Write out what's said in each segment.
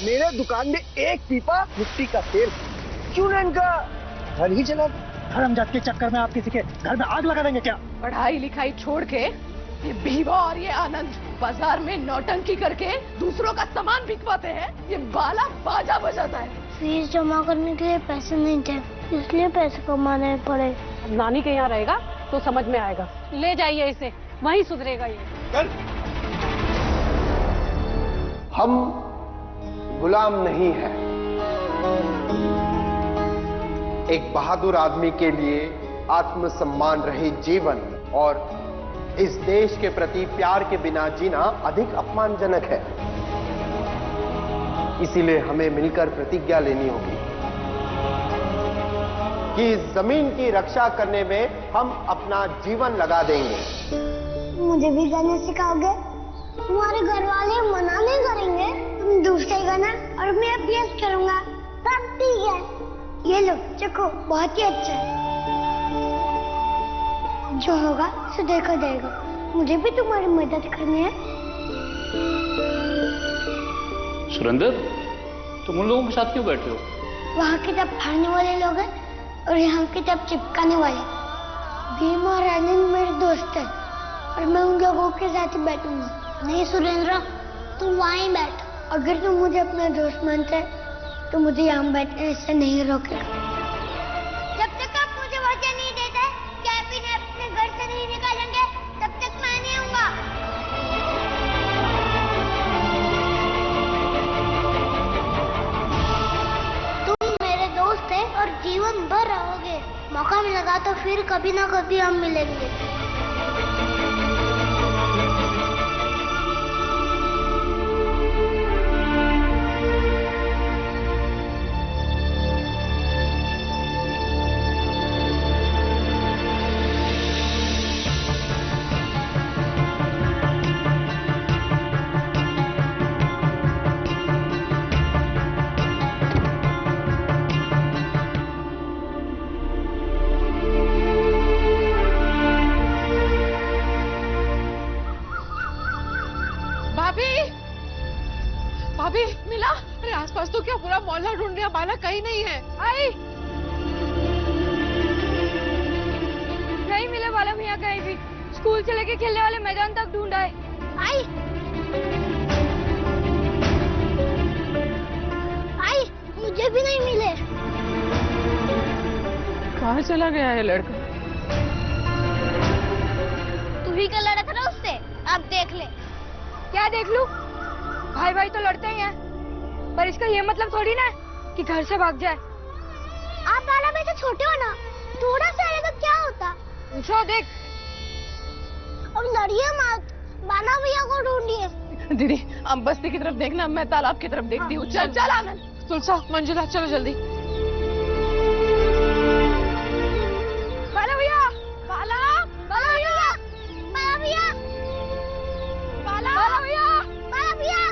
मेरे दुकान में एक पीपा मिट्टी का तेल, क्यों ना इनका घर ही जला। धर्मजात के चक्कर में आप किसी के घर में आग लगा देंगे क्या? पढ़ाई लिखाई छोड़ के ये भीवा और ये आनंद बाजार में नौटंकी करके दूसरों का सामान बिकवाते हैं। ये बाला बाजा बजाता है। फीस जमा करने के लिए पैसे नहीं थे, इसलिए पैसे कमाने पड़े। नानी के यहाँ रहेगा तो समझ में आएगा। ले जाइए इसे, वहीं सुधरेगा ये। हम गुलाम नहीं हैं। एक बहादुर आदमी के लिए आत्मसम्मान रहित जीवन और इस देश के प्रति प्यार के बिना जीना अधिक अपमानजनक है। इसीलिए हमें मिलकर प्रतिज्ञा लेनी होगी कि इस जमीन की रक्षा करने में हम अपना जीवन लगा देंगे। मुझे भी गाना सिखाओगे? तुम्हारे घर वाले मना नहीं करेंगे? तुम दूसरे गाना और मैं अभ्यास करूंगा, सब ठीक है। ये लो चखो, बहुत ही अच्छा है। जो होगा सो देखा जाएगा। मुझे भी तुम्हारी मदद करनी है। सुरेंद्र, तुम उन लोगों के साथ क्यों बैठे हो? वहाँ किताब फाड़ने वाले लोग हैं और यहाँ किताब चिपकाने वाले। भीम और आनंद मेरे दोस्त हैं और मैं उन लोगों के साथ ही बैठूंगा। नहीं सुरेंद्र, तुम वहाँ ही बैठ। अगर तुम मुझे अपना दोस्त मानते तो मुझे यहाँ बैठने से नहीं रोकेगा। जब तक आप मुझे वचन नहीं देते कि आप इन्हें अपने घर से नहीं निकालेंगे, तब तक मैं नहीं आऊंगा। तुम मेरे दोस्त हैं और जीवन भर रहोगे। मौका मिलेगा तो फिर कभी ना कभी हम मिलेंगे। भाभी मिला? अरे आसपास तो क्या पूरा मोहल्ला ढूंढ रहा, बाला कहीं नहीं है। आई नहीं मिले बाला भैया कहीं भी। स्कूल से लेके खेलने वाले मैदान तक ढूंढा है। आई मुझे भी नहीं मिले। कहाँ चला गया ये लड़का? तू ही का लड़ा था ना उससे, अब देख ले। क्या देख लूं? भाई भाई तो लड़ते ही हैं, पर इसका ये मतलब थोड़ी ना कि घर से भाग जाए। आप बाला में तो छोटे हो ना, थोड़ा सा अलग तो क्या होता। पूछो देख। अब लड़िए मत, बाला भैया को ढूंढिए। दीदी आप बस्ती की तरफ देखना, मैं तालाब की तरफ देखती हूँ। चल चल आनंद, तुलसा, मंजुला, चलो जल्दी। बाला भैया, बाला, बाला भैया, बाला भैया, बाला, बाला भैया, बाला भैया,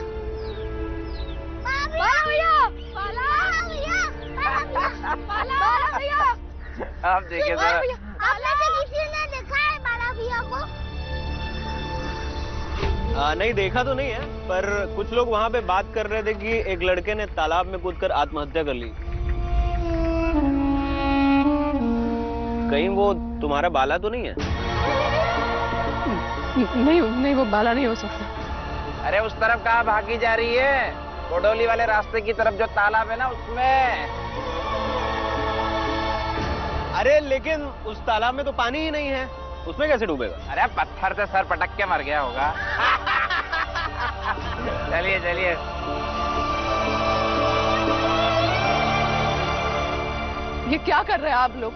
बाला भैया, बाला, बाला भैया। आप देखिए सर, आपने से किसी ने देखा है बाला भैया को? नहीं देखा तो नहीं है, पर कुछ लोग वहाँ पे बात कर रहे थे कि एक लड़के ने तालाब में कूदकर आत्महत्या कर ली। कहीं वो तुम्हारा बाला तो नहीं है? नहीं वो बाला नहीं हो सकता। अरे उस तरफ कहाँ भागी जा रही है? कोडोली वाले रास्ते की तरफ जो तालाब है ना, उसमें। अरे लेकिन उस तालाब में तो पानी ही नहीं है, उसमें कैसे डूबेगा? अरे पत्थर से सर पटक के मर गया होगा। चलिए चलिए। ये क्या कर रहे हैं आप लोग?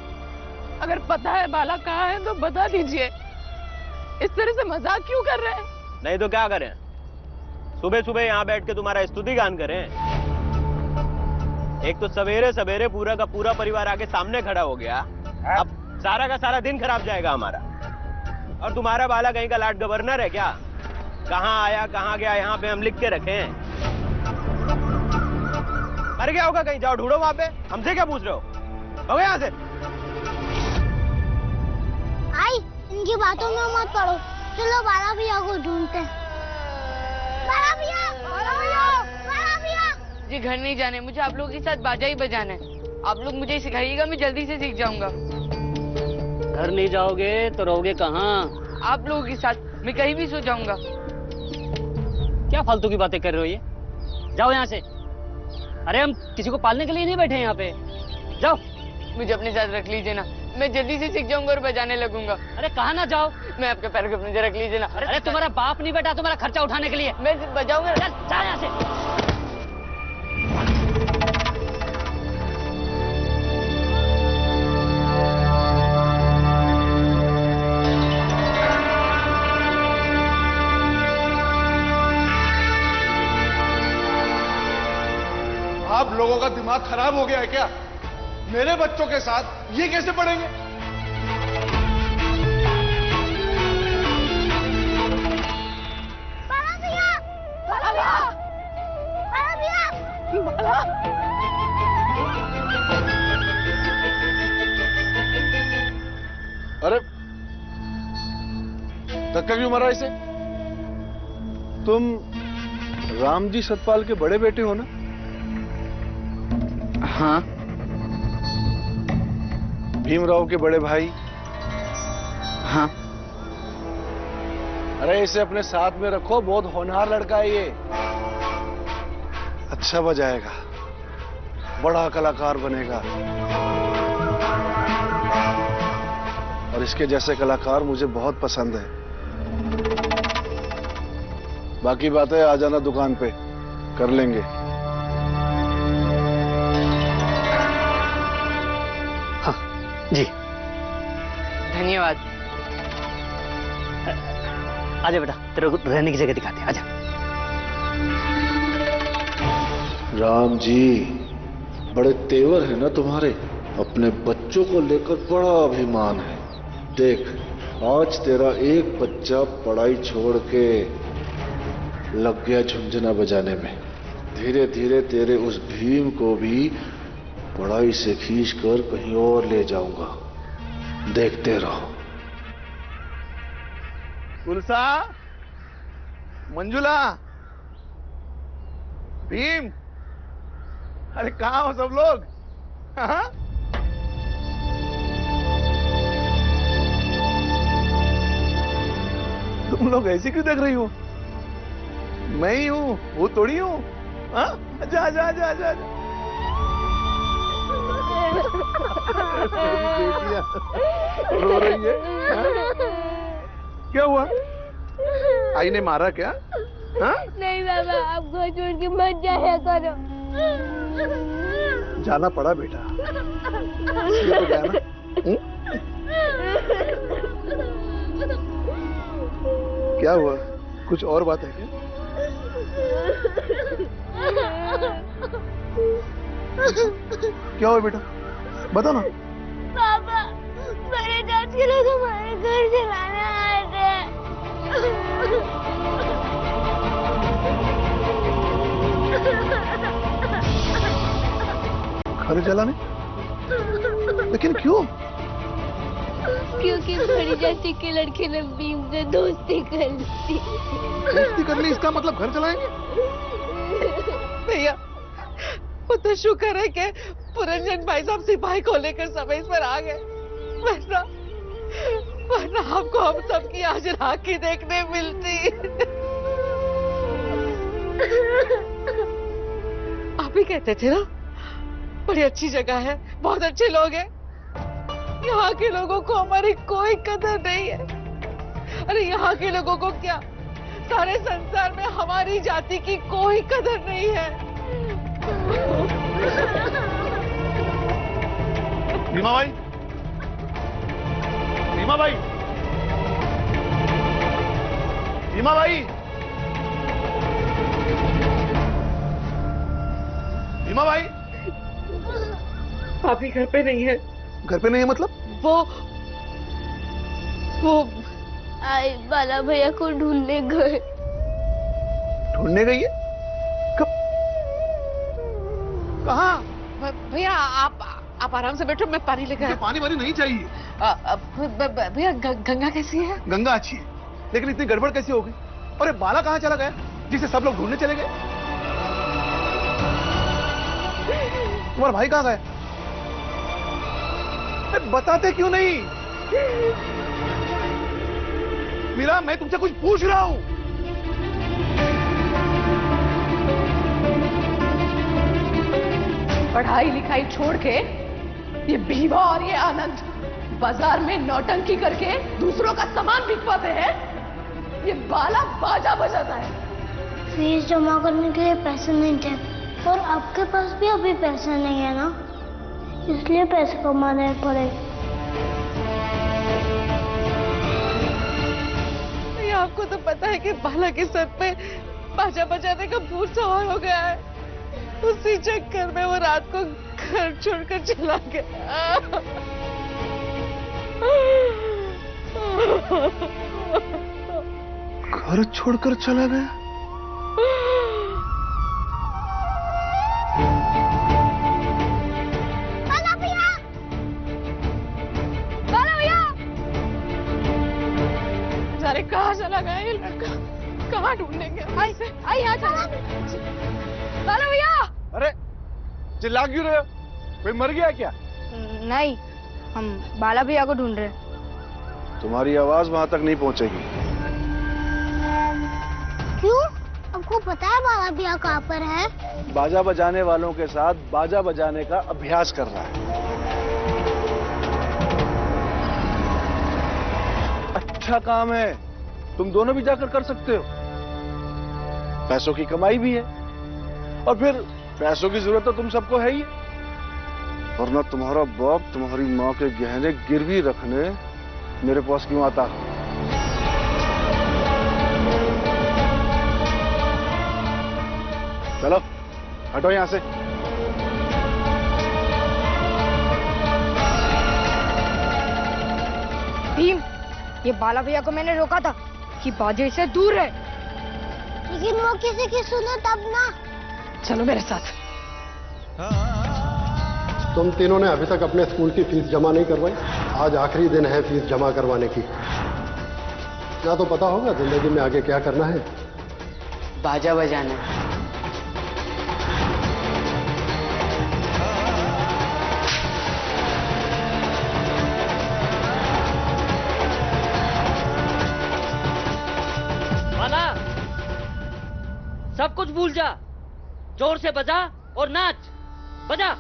अगर पता है बाला कहाँ है तो बता दीजिए। इस तरह से मजाक क्यों कर रहे हैं? नहीं तो क्या करें? सुबह सुबह यहाँ बैठ के तुम्हारा स्तुति गान करें? एक तो सवेरे सवेरे पूरा का पूरा परिवार आके सामने खड़ा हो गया, अब सारा का सारा दिन खराब जाएगा हमारा। और तुम्हारा बाला कहीं का लाट गवर्नर है क्या? कहाँ आया कहाँ गया यहाँ पे हम लिख के रखे हैं। मर गया होगा कहीं, जाओ ढूंढो वहां पे, हमसे क्या पूछ रहे हो? हो गया यहाँ से। आई इनकी बातों में मत पड़ो, चलो बाला भैया को ढूंढते हैं। बाला भैया, बाला भैया, बाला भैया, मुझे घर नहीं जाने, मुझे आप लोगों के साथ बाजा ही बजाना है। आप लोग मुझे सिखाइएगा, मैं जल्दी से सीख जाऊंगा। घर नहीं जाओगे तो रहोगे कहाँ? आप लोगों के साथ मैं कहीं भी सो जाऊंगा। क्या फालतू की बातें कर रहे हो ये? जाओ यहाँ से। अरे हम किसी को पालने के लिए नहीं बैठे यहाँ पे। जाओ। मुझे अपने साथ रख लीजिए ना, मैं जल्दी से सीख जाऊंगा और बजाने लगूंगा। अरे कहाँ ना जाओ? मैं आपके पैर के नीचे रख लीजिए ना। अरे तुम्हारा बाप नहीं बेटा तुम्हारा खर्चा उठाने के लिए। मैं बजाऊंगा। जा यहाँ से। आप लोगों का दिमाग खराब हो गया है क्या? मेरे बच्चों के साथ ये कैसे पढ़ेंगे? अरे धक्का क्यों मारा इसे? तुम रामजी सतपाल के बड़े बेटे हो ना? हाँ। भीमराव के बड़े भाई? हाँ। अरे इसे अपने साथ में रखो, बहुत होनहार लड़का है ये। अच्छा बजाएगा, बड़ा कलाकार बनेगा। और इसके जैसे कलाकार मुझे बहुत पसंद है। बाकी बातें आ जाना दुकान पे, कर लेंगे। जी धन्यवाद। आजा बेटा, तेरे को रहने की जगह दिखाते हैं। आजा। राम जी बड़े तेवर है ना तुम्हारे, अपने बच्चों को लेकर बड़ा अभिमान है। देख आज तेरा एक बच्चा पढ़ाई छोड़ के लग गया झुंझुना बजाने में। धीरे धीरे तेरे उस भीम को भी पढ़ाई से खींच कर कहीं और ले जाऊंगा, देखते रहो। गुलसा, मंजुला, भीम, अरे कहाँ हो सब लोग? हाँ? तुम लोग ऐसे क्यों देख रही हो? मैं ही हूँ, वो थोड़ी हूँ। हाँ? आजा आजा आजा आजा आजा। बेटियां रो रही है। हाँ? क्या हुआ? आई ने मारा क्या? हाँ? नहीं बाबा, आपको छोड़ के मत जाया करो। जाना पड़ा बेटा, इसलिए तो गया ना। क्या हुआ? कुछ और बात है क्या? क्या हुआ बेटा? बता ना। पापा, मेरे 10 किलो तुम्हारे घर चलाने आए थे। घर चलाने? लेकिन क्यों? क्योंकि बड़ी जाति के लड़के ने भीम से दोस्ती कर ली। दोस्ती कर ली, इसका मतलब घर चलाएंगे? भैया वो तो शुक्र है कि पुरंजन भाई साहब सिपाही को लेकर समय पर आ गए, वरना हमको हम सबकी आज राखी देखने मिलती। आप ही कहते थे ना बड़ी अच्छी जगह है, बहुत अच्छे लोग हैं, यहाँ के लोगों को हमारी कोई कदर नहीं है। अरे यहाँ के लोगों को क्या, सारे संसार में हमारी जाति की कोई कदर नहीं है। भीमा भाई, भीमा भाई, भीमा भाई, भीमा भाई। भाभी घर पे नहीं है। घर पे नहीं है मतलब? वो आई बाला भैया को ढूंढने गए। ढूंढने गई है? कब? कहाँ? भैया आप आराम से बैठो, मैं पानी लेकर। मुझे पानी वानी नहीं चाहिए। भैया गंगा कैसी है? गंगा अच्छी है, लेकिन इतनी गड़बड़ कैसी हो गई? और ये बाला कहाँ चला गया जिसे सब लोग ढूंढने चले गए? तुम्हारा भाई कहाँ गया? बताते क्यों नहीं? मीरा, मैं तुमसे कुछ पूछ रहा हूं। पढ़ाई लिखाई छोड़ के ये भीवा और ये आनंद बाजार में नौटंकी करके दूसरों का सामान बिकवाते हैं। ये बाला बाजा बजाता है। फीस जमा करने के लिए पैसे नहीं थे और आपके पास भी अभी पैसे नहीं है ना, इसलिए पैसे कमाने पड़े। आपको तो पता है कि बाला के सर पे बाजा बजाने का भूत सवार हो गया है। उसी चक्कर में वो रात को घर छोड़कर चला गया। घर छोड़कर चला गया? बाला भैया! बाला भैया! अरे कहाँ चला गया ये लड़का? कहाँ ढूंढेंगे? आई यहाँ चला। बाला भैया! अरे चिल्ला क्यों रहे हो? कोई मर गया क्या? नहीं, हम बाला भैया को ढूंढ रहे हैं। तुम्हारी आवाज वहां तक नहीं पहुंचेगी। क्यों? आपको पता है बाला भैया कहाँ पर है? बाजा बजाने वालों के साथ बाजा बजाने का अभ्यास कर रहा है। अच्छा काम है, तुम दोनों भी जाकर कर सकते हो। पैसों की कमाई भी है और फिर पैसों की जरूरत तो तुम सबको है ही। वरना तुम्हारा बाप तुम्हारी माँ के गहने गिरवी रखने मेरे पास क्यों आता? चलो हटो यहां से। भीम, ये बाला भैया को मैंने रोका था कि बाजे से दूर रहे। लेकिन वो किसी की सुने तब ना। चलो मेरे साथ। तुम तीनों ने अभी तक अपने स्कूल की फीस जमा नहीं करवाई। आज आखिरी दिन है फीस जमा करवाने की। ना तो पता होगा जिंदगी में आगे क्या करना है। बाजा बजाना। बाला, सब कुछ भूल जा, जोर से बजा और नाच। बजा।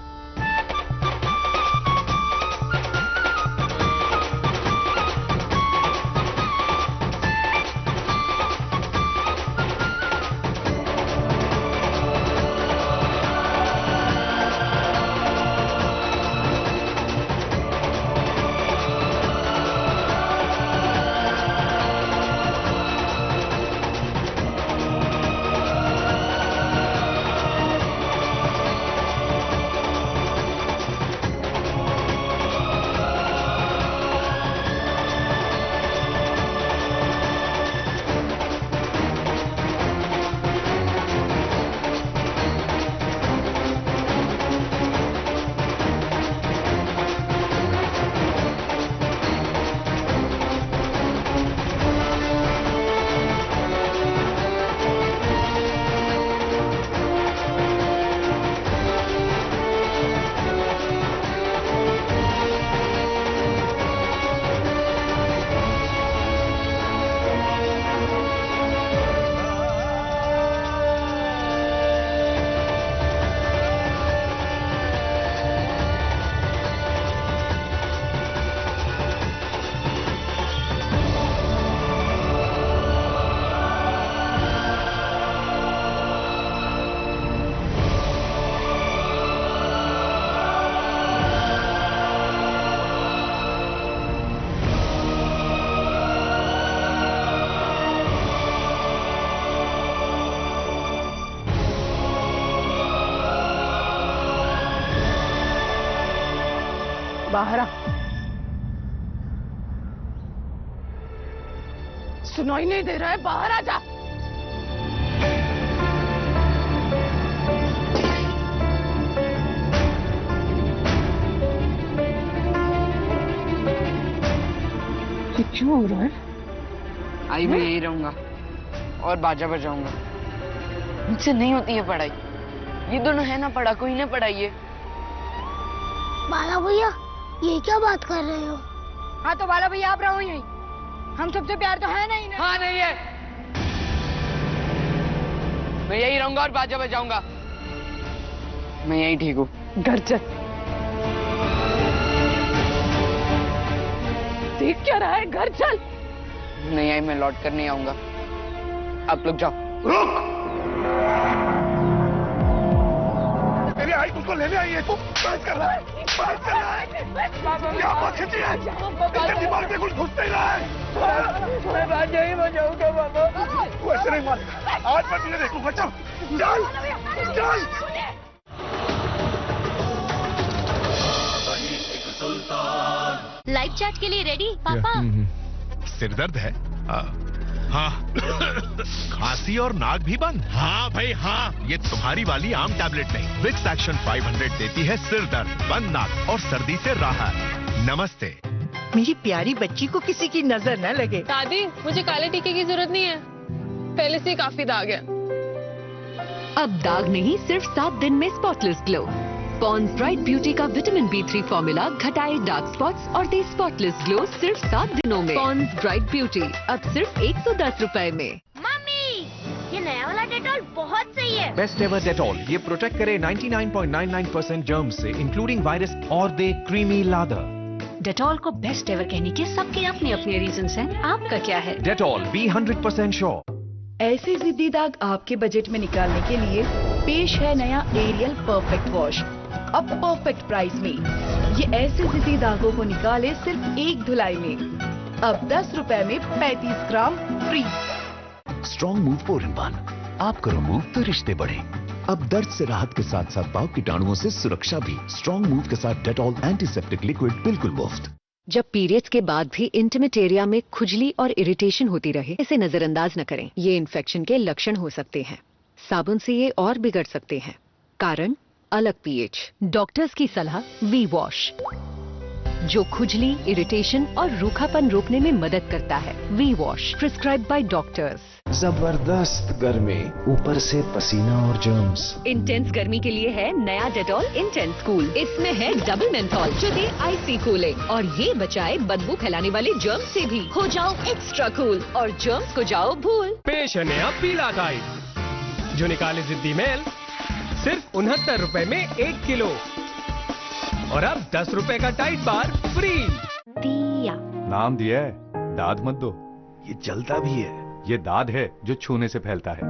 बाहर आ। सुनाई नहीं दे रहा है? बाहर आ जा। ये क्यों हो रहा है? आई मैं यही रहूंगा और बाजा बजाऊंगा। मुझसे नहीं होती है पढ़ाई। ये दोनों है ना पढ़ा, कोई ना पढ़ाइए। बाला भैया ये क्या बात कर रहे हो? हाँ तो बाला भैया आप रहो यहीं। हम सबसे प्यार तो है नहीं ना? हाँ नहीं है। मैं यही रहूंगा और बाजा बजाऊंगा। मैं यही ठीक हूँ। घर चल। देख क्या रहा है, घर चल। नहीं आई, मैं लौट कर नहीं आऊंगा। आप लोग जाओ। रुक! तेरी आई तुमको लेने आई है, तू बहस कर रहा है, बहस कर रहा है। क्या बात खींची है? तेरे दिमाग में कुछ घुस नहीं रहा है। मैं बाजा ही बजाऊंगा बाबा। तू ऐसे नहीं मारेगा, आज मैं तुझे देखूंगा। चल चल चल। लाइव चैट के लिए रेडी पापा? सिरदर्द है? हाँ। खांसी और नाक भी बंद? हाँ भाई हाँ। ये तुम्हारी वाली आम टैबलेट नहीं, विक्स एक्शन 500 देती है सिर दर्द, बंद नाक और सर्दी से राहत। नमस्ते। मेरी प्यारी बच्ची को किसी की नजर न लगे। दादी मुझे काले टीके की जरूरत नहीं है, पहले से काफी दाग है। अब दाग नहीं, सिर्फ 7 दिन में spotless glow. Pond's bright beauty का विटामिन B3 फॉर्मूला घटाए डार्क स्पॉट्स और दे स्पॉटलेस ग्लो सिर्फ 7 दिनों में। पॉन्ड्स ब्राइट ब्यूटी अब सिर्फ 110 रुपए में। मम्मी ये नया वाला डेटॉल बहुत सही है। बेस्ट एवर डेटॉल, ये प्रोटेक्ट करे 99.99% जर्म्स से, इंक्लूडिंग वायरस, और दे क्रीमी लादर। डेटॉल को बेस्ट एवर कहने के सबके अपने अपने रीजंस हैं। आपका क्या है? Dettol be 100% sure. ऐसे जिद्दी दाग आपके बजट में निकालने के लिए पेश है नया एरियल परफेक्ट वॉश, अब परफेक्ट प्राइस में। ये ऐसे जिद्दी दागों को निकाले सिर्फ 1 धुलाई में। अब 10 रुपए में 35 ग्राम फ्री। स्ट्रॉन्ग मूव 4-in-1, आप करो मूव तो रिश्ते बढ़े। अब दर्द से राहत के साथ साथ पाव कीटाणुओं से सुरक्षा भी। स्ट्रॉन्ग मूव के साथ डेटॉल एंटीसेप्टिक लिक्विड बिल्कुल मुफ्त। जब पीरियड्स के बाद भी इंटीमेट एरिया में खुजली और इरिटेशन होती रहे, इसे नजरअंदाज न करें। ये इन्फेक्शन के लक्षण हो सकते हैं। साबुन से ये और बिगड़ सकते हैं। कारण अलग पीएच। डॉक्टर्स की सलाह वी वॉश, जो खुजली, इरिटेशन और रूखापन रोकने में मदद करता है। V wash prescribe by doctors. जबरदस्त गर्मी, ऊपर से पसीना और जर्म्स। इंटेंस गर्मी के लिए है नया डेटॉल इंटेंस कूल। इसमें है डबल मेंथॉल जो दे आइसी कूलिंग और ये बचाए बदबू फैलाने वाले जर्म्स से भी। हो जाओ एक्स्ट्रा कूल और जर्म्स को जाओ भूल। पेश है नया पीला टाइड, जो निकाले जिद्दी मेल सिर्फ 69 रुपए में 1 किलो, और अब 10 रुपए का टाइड बार फ्री। दिया नाम दिया है, दाद मत दो। ये जलता भी है। ये दाद है जो छूने से फैलता है।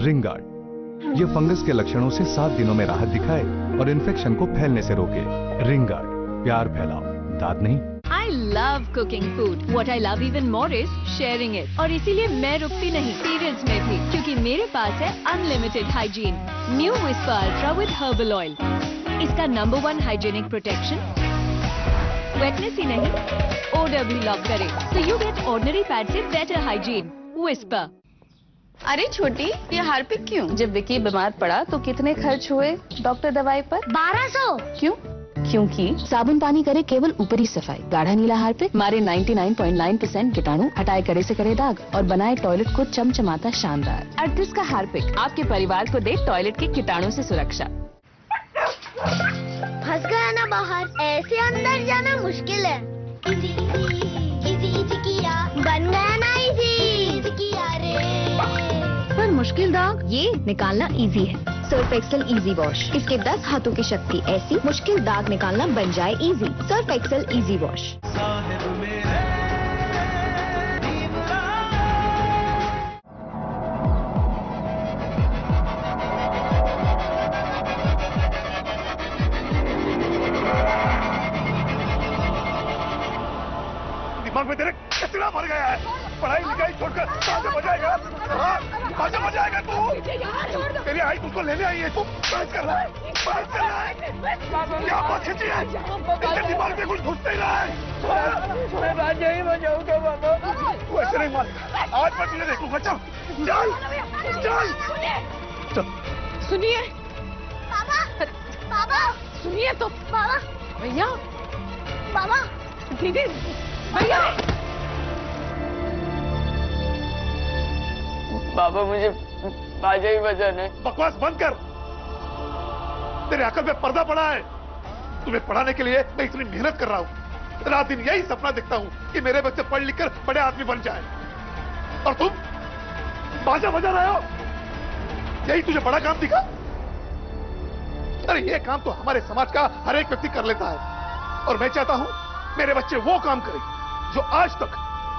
रिंग गार्ड, ये फंगस के लक्षणों से 7 दिनों में राहत दिखाए और इन्फेक्शन को फैलने से रोके। रिंग गार्ड, प्यार फैलाओ, दाद नहीं। I love cooking food. What I love even more is sharing it. और इसीलिए मैं रुकती नहीं पीरियड्स में भी, क्योंकि मेरे पास है unlimited hygiene new whisper ultra with herbal oil. इसका नंबर 1 हाइजीनिक प्रोटेक्शन, वेटनेस ही नहीं ओडर भी लॉक करे, so you get ordinary pad से better hygiene. विस्पर। अरे छोटी, ये हार्पिक क्यों? जब विकी बीमार पड़ा तो कितने खर्च हुए डॉक्टर दवाई पर? 1200। क्यों? क्योंकि साबुन पानी करे केवल ऊपरी सफाई, गाढ़ा नीला हार्पिक मारे 99.9% कीटाणु, हटाए करे से करे दाग और बनाए टॉयलेट को चमचमाता शानदार। अर्थिस का हार्पिक आपके परिवार को दे टॉयलेट के कीटाणु से सुरक्षा। फंस गया ना बाहर, ऐसे अंदर जाना मुश्किल है। इजी किया, बन गया ना इजी किया रे। पर मुश्किल दाग ये निकालना इजी है। सर्फ एक्सेल इजी वॉश, इसके 10 हाथों की शक्ति ऐसी मुश्किल दाग निकालना बन जाए easy. Surf Excel easy wash. दिमाग में तेरे कितना भर गया है? पढ़ाई लिखाई छोड़कर बाजा बजाएगा? हाँ, बाजा बजाएगा तू? तेरी आई तुमको लेने आई है, तू बहस कर रहा है, बहस कर रहा है। क्या बात खींची है? तेरे दिमाग में कुछ घुस नहीं रहा है। मैं बाजा ही बजाऊंगा बाबा। तू ऐसे नहीं मारेगा, आज मैं तुझे देखूंगा। चल चल चल। सुनिए पापा सुनिए तो। पापा भैया, पापा दीदी, भैया। बाबा मुझे बाजा ही बजाना है। बकवास बंद कर, तेरे अकल में पर्दा पड़ा है। तुम्हें पढ़ाने के लिए मैं इतनी मेहनत कर रहा हूँ। रात दिन यही सपना देखता हूँ कि मेरे बच्चे पढ़ लिख कर बड़े आदमी बन जाए, और तुम बाजा बजा रहे हो। यही तुझे बड़ा काम दिखा? अरे ये काम तो हमारे समाज का हर एक व्यक्ति कर लेता है, और मैं चाहता हूं मेरे बच्चे वो काम करें जो आज तक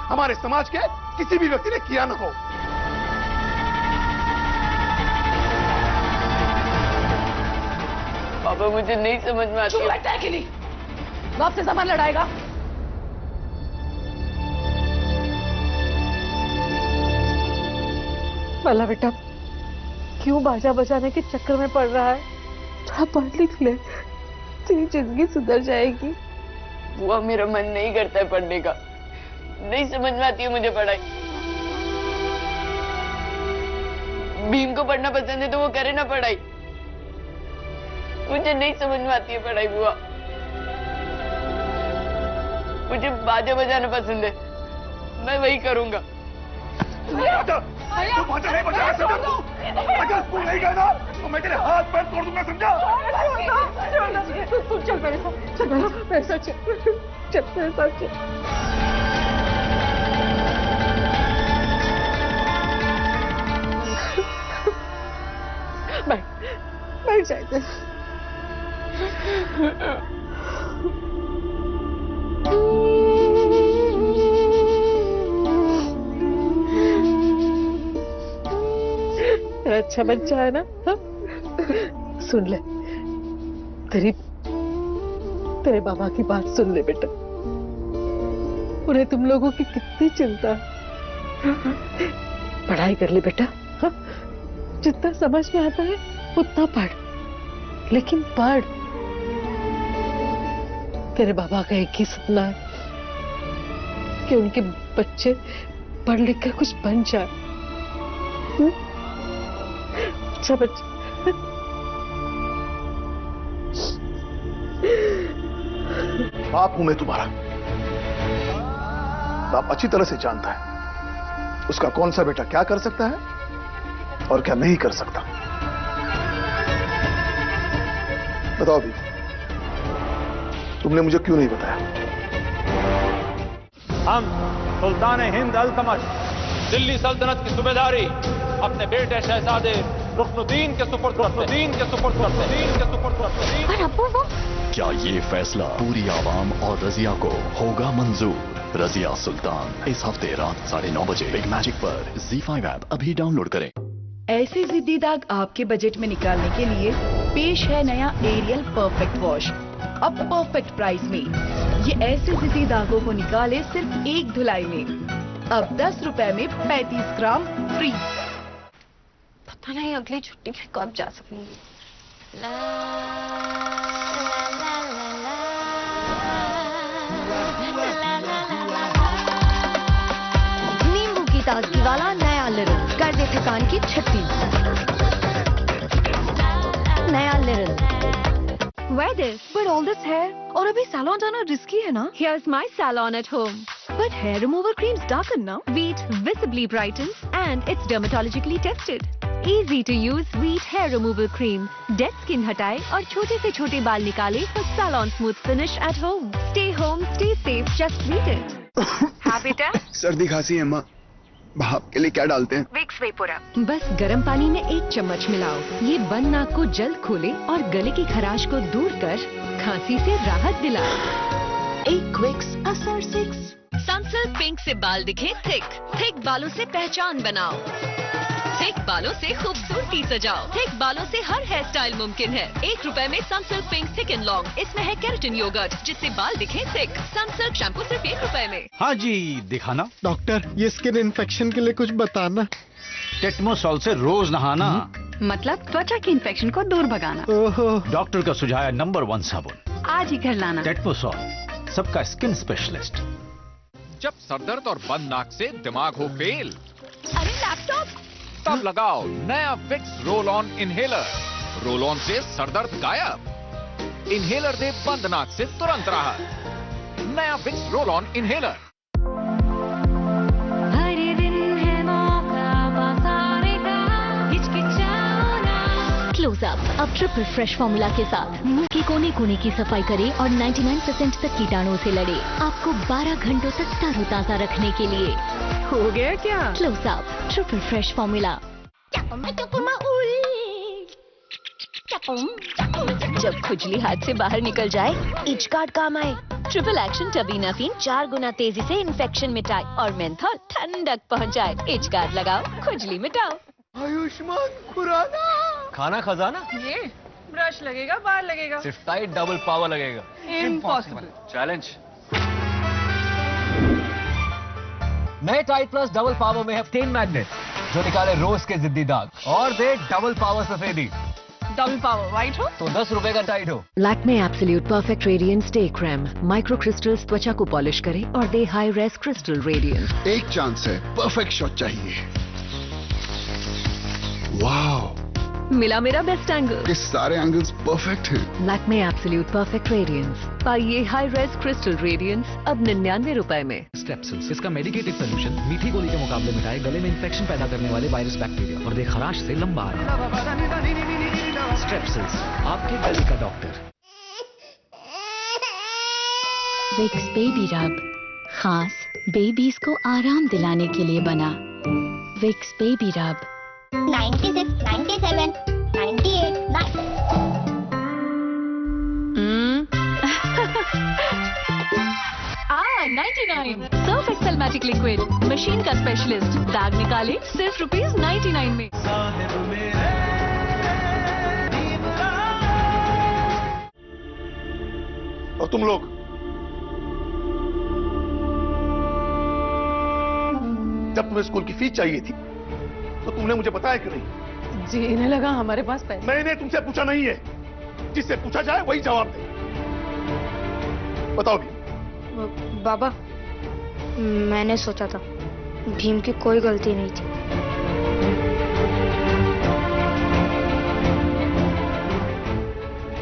हमारे समाज के किसी भी व्यक्ति ने किया ना हो। पापा मुझे नहीं समझ में आता। बैठा है कि नहीं? बाप से सामान लड़ाएगा? भला बेटा क्यों बाजा बजाने के चक्कर में पड़ रहा है? थोड़ा पढ़ लिख ले, तेरी जिंदगी सुधर जाएगी। बुआ मेरा मन नहीं करता है पढ़ने का, नहीं समझ में आती है मुझे पढ़ाई। भीम को पढ़ना पसंद है तो वो करे ना पढ़ाई, मुझे नहीं समझ में आती है पढ़ाई बुआ। मुझे बाजा बजाना पसंद है, मैं वही करूंगा। बाजा नहीं बजा सकता तू। अगर तू नहीं गया ना तो मैं तेरे हाथ पैर तोड़ दूंगा, समझा? तू चल मेरे साथ, चल मेरे साथ, चल मेरे साथ चल। बैठ जाए। अच्छा बच्चा है ना? हा? सुन ले, तेरे बाबा की बात सुन ले बेटा। उन्हें तुम लोगों की कितनी चिंता है। पढ़ाई कर ले बेटा, हा? जितना समझ में आता है उतना पढ़, लेकिन पढ़। तेरे बाबा का एक ही सपना है कि उनके बच्चे पढ़ लिख कर कुछ बन जाए। अच्छा बच्चा। बाप हूं मैं तुम्हारा। बाप अच्छी तरह से जानता है उसका कौन सा बेटा क्या कर सकता है और क्या नहीं कर सकता। बताओ भी, तुमने मुझे क्यों नहीं बताया? हम सुल्तान हिंद अल्तमश दिल्ली सल्तनत की सूबेदारी अपने बेटे शहजादे रुकनुद्दीन के सुपुर्द करते हैं। क्या ये फैसला पूरी आवाम और रजिया को होगा मंजूर? रजिया सुल्तान इस हफ्ते रात 9:30 बजे बिग मैजिक पर ZEE5 ऐप अभी डाउनलोड करें। ऐसे जिद्दी दाग आपके बजट में निकालने के लिए पेश है नया एरियल परफेक्ट वॉश, अब परफेक्ट प्राइस में। ये ऐसे जिद्दी दागों को निकाले सिर्फ एक धुलाई में। अब 10 रुपए में 35 ग्राम फ्री। पता नहीं अगली छुट्टी में कब जा सकूंगी। नींबू की ताजगी वाला नया लिरिल कर दे थकान की छुट्टी। नया Liril. Where this? But all this hair? और अभी salon जाना risky है ना? Here's my salon at home. But hair remover creams darken now. Veet visibly brightens and it's dermatologically tested. Easy to use Veet hair removal cream. Dead skin हटाए और छोटे से छोटे बाल निकाले for salon smooth finish at home. Stay home, stay safe. Just Veet it. हाँ बेटा? सर्दी खांसी है माँ, भाप के लिए क्या डालते हैं? Vicks Vapora. बस गर्म पानी में 1 चम्मच मिलाओ। ये बंद नाक को जल्द खोले और गले की खराश को दूर कर खांसी से राहत दिलाए। एक Vicks असर 6। सनसिल्क पिंक से बाल दिखे थिक, थिक बालों से पहचान बनाओ, थिक बालों से खूबसूरती सजाओ, थिक बालों से हर हेयर स्टाइल मुमकिन है। 1 रुपए में Sunsilk pink thick and long. इसमें है केराटिन योगर्ट जिससे बाल दिखे थिक। सनसिल्क शैम्पू सिर्फ 1 रुपए में। हाँ जी, दिखाना। डॉक्टर, ये स्किन इन्फेक्शन के लिए कुछ बताना। टेटमोसॉल से रोज नहाना। मतलब त्वचा की इन्फेक्शन को दूर भगाना। डॉक्टर का सुझाव नंबर 1 साबुन आज ही घर लाना। टेटमोसॉल, सबका स्किन स्पेशलिस्ट। जब सरदर्द और बंद नाक से दिमाग हो फेल, अरे लैपटॉप, तब लगाओ नया Vicks roll on inhaler. Roll on से सरदर्द गायब, इनहेलर दे बंद नाक से तुरंत राहत। नया Vicks roll on inhaler. Closeup अब ट्रिपल फ्रेश फॉर्मूला के साथ मुंह के कोने कोने की सफाई करे और 99% तक कीटाणुओं से लड़े, आपको 12 घंटों तक तरोताजा रखने के लिए। हो गया क्या? Closeup triple fresh formula. जब खुजली हाथ से बाहर निकल जाए, इच गार्ड काम आए। ट्रिपल एक्शन टबीनाफिन 4 गुना तेजी से इन्फेक्शन मिटाए और मेंथॉल ठंडक पहुंचाए। इच गार्ड लगाओ, खुजली मिटाओ। आयुष्मान खुराना। खाना खजाना। ये ब्रश लगेगा, बाल लगेगा, सिर्फ टाइट डबल पावर लगेगा। इम्पॉसिबल। चैलेंज। नए टाइट प्लस डबल पावर में है स्टेन मैग्नेट, जो निकाले रोज के जिद्दी दाग और दे डबल पावर सफेदी। डबल पावर व्हाइट हो तो 10 रुपए का टाइट हो। Lakme absolute perfect radiance day cream micro crystals त्वचा को पॉलिश करे और दे हाई रेस क्रिस्टल रेडियंस। एक चांस है, परफेक्ट शॉट चाहिए। वाओ, मिला मेरा बेस्ट एंगल। ये सारे एंगल्स परफेक्ट हैं। लैक्मे एब्सोल्यूट परफेक्ट रेडियंस, पाइए हाई रेस क्रिस्टल रेडियंस अब 99 रुपए में। स्ट्रेप्सिल्स, इसका मेडिकेटेड सोल्यूशन मीठी गोली के मुकाबले मिटाए गले में इंफेक्शन पैदा करने वाले वायरस बैक्टीरिया और दे खराश से लंबा आराम। स्ट्रेप्सिल्स, आपके गले का डॉक्टर। विक्स बेबी रब, खास बेबीज को आराम दिलाने के लिए बना। विक्स बेबी रब। 96, 97, 98, 99 Surf Excel magic liquid, machine का स्पेशलिस्ट, दाग निकाले सिर्फ ₹99 में। और तुम लोग जब तुम्हें स्कूल की फीस चाहिए थी तो तुमने मुझे बताया क्यों नहीं? जी इन्हें लगा हमारे पास पैसे। मैंने तुमसे पूछा नहीं है, जिससे पूछा जाए वही जवाब दे। बताओ भी। बाबा, मैंने सोचा था भीम की कोई गलती नहीं थी।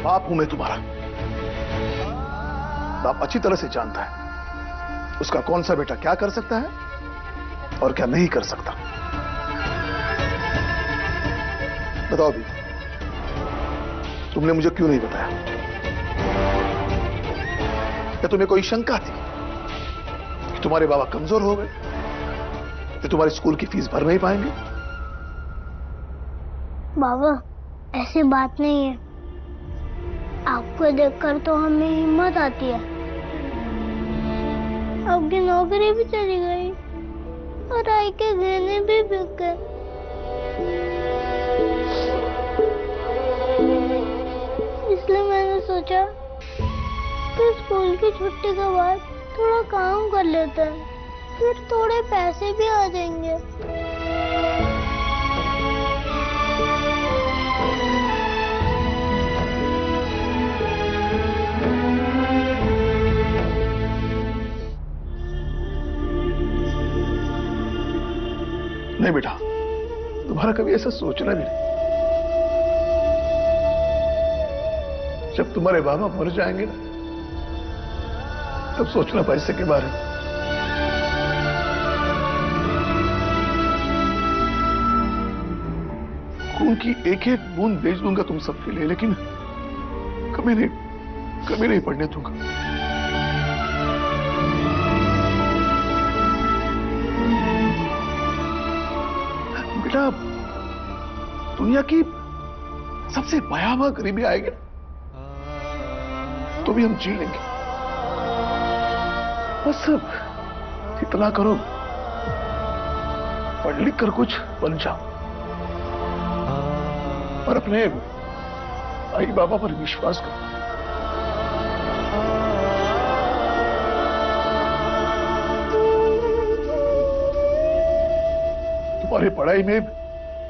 बाप हूं मैं तुम्हारा। बाप अच्छी तरह से जानता है उसका कौन सा बेटा क्या कर सकता है और क्या नहीं कर सकता। बताओ भी, तुमने मुझे क्यों नहीं बताया? क्या तुम्हें कोई शंका थी कि तुम्हारे बाबा कमजोर हो गए, कि तुम्हारे स्कूल की फीस भर नहीं पाएंगे? बाबा, ऐसी बात नहीं है। आपको देखकर तो हमें हिम्मत आती है। आपकी नौकरी भी चली गई और आई के गहने भी बिक गए। इसलिए मैंने सोचा कि स्कूल की छुट्टी के बाद थोड़ा काम कर लेते हैं, फिर थोड़े पैसे भी आ जाएंगे। नहीं बेटा, तुम्हारा कभी ऐसा सोचना भी नहीं। जब तुम्हारे बाबा मर जाएंगे ना, तब सोचना पैसे के बारे में। खून की एक एक बूंद बेच दूंगा तुम सबके लिए, लेकिन कभी नहीं पढ़ने दूंगा। बेटा, दुनिया की सबसे भयावह गरीबी आएगी तो भी हम जी लेंगे। बस इतना करो, पढ़ लिख कर कुछ बन जाओ और अपने आई बाबा पर विश्वास करो। तुम्हारी पढ़ाई में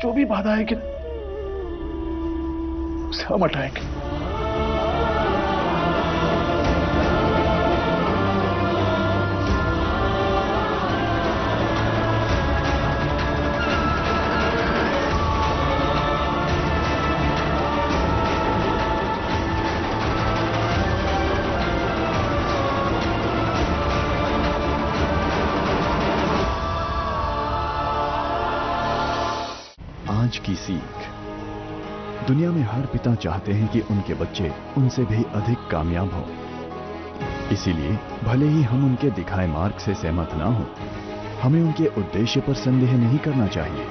जो भी बाधा आएगी ना, उसे हम हटाएंगे। आज की सीख, दुनिया में हर पिता चाहते हैं कि उनके बच्चे उनसे भी अधिक कामयाब हों। इसीलिए भले ही हम उनके दिखाए मार्ग से सहमत ना हो, हमें उनके उद्देश्य पर संदेह नहीं करना चाहिए।